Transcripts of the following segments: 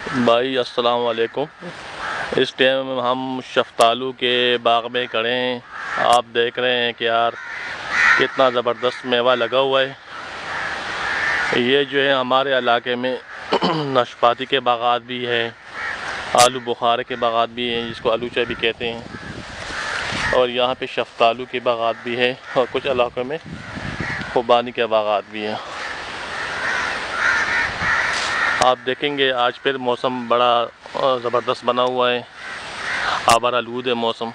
भाई अस्सलाम वालेकुम। इस टाइम हम शफ्तालू के बाग में खड़े हैं। आप देख रहे हैं कि यार कितना ज़बरदस्त मेवा लगा हुआ है। ये जो है हमारे इलाके में नाशपाती के बागात भी है, आलू बुखारे के बागात भी हैं जिसको आलूचा भी कहते हैं, और यहाँ पे शफ्तालू के बागात भी है, और कुछ इलाकों में खुबानी के बागात भी हैं। आप देखेंगे आज फिर मौसम बड़ा ज़बरदस्त बना हुआ है, आबार आलूद है मौसम।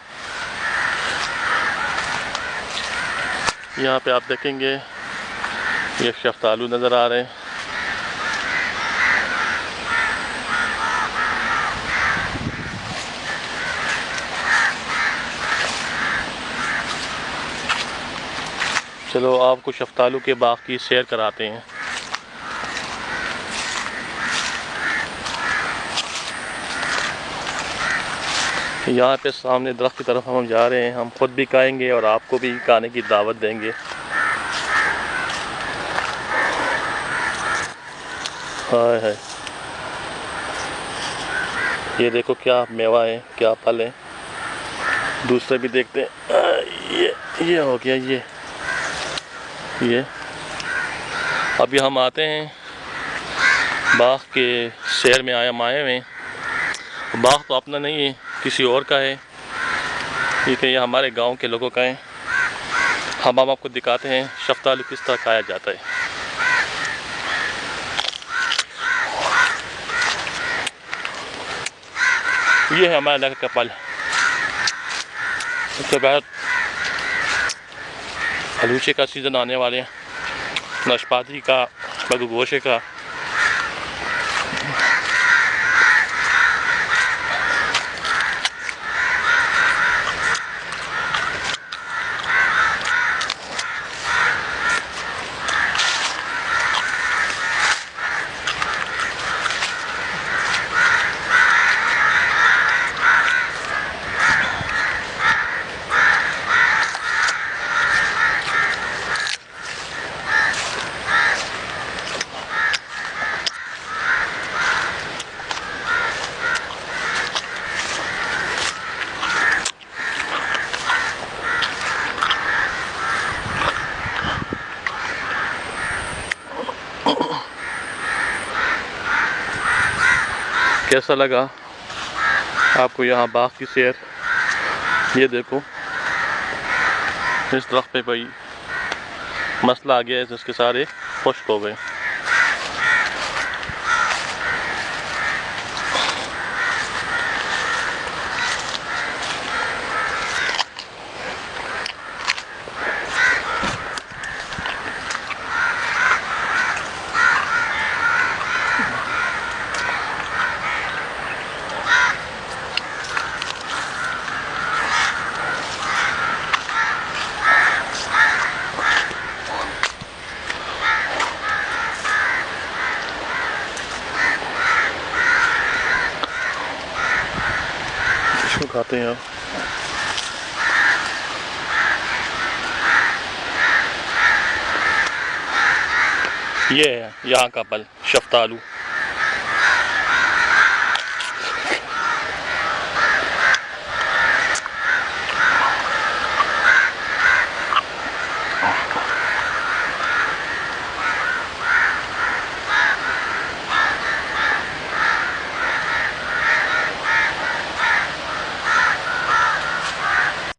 यहाँ पे आप देखेंगे ये शफ्तालू नज़र आ रहे हैं। चलो आपको शफ्तालू के बाग की सैर कराते हैं। यहाँ पे सामने दरख्त की तरफ हम जा रहे हैं। हम खुद भी खाएंगे और आपको भी खाने की दावत देंगे। हाय हाय, ये देखो क्या मेवा है, क्या फल है। दूसरे भी देखते हैं। ये हो गया ये। अभी हम आते हैं बाग के सैर में आए हुए हैं। बाग तो अपना नहीं है, किसी और का है, ठीक है, ये हमारे गांव के लोगों का है। हम आपको दिखाते हैं शफ्तालू किस तरह खाया जाता है। ये है हमारे इलाके का फल। उसके बाद आलूचे का सीज़न आने वाले हैं, नाशपाती का, बगगोशे का। कैसा लगा आपको यहाँ बाग की सैर? ये देखो इस दरख्त पे कोई मसला आ गया है जिसके सारे खुश्क हो गए। इसको खाते हैं आप। ये है यहाँ का फल शफ्तालू।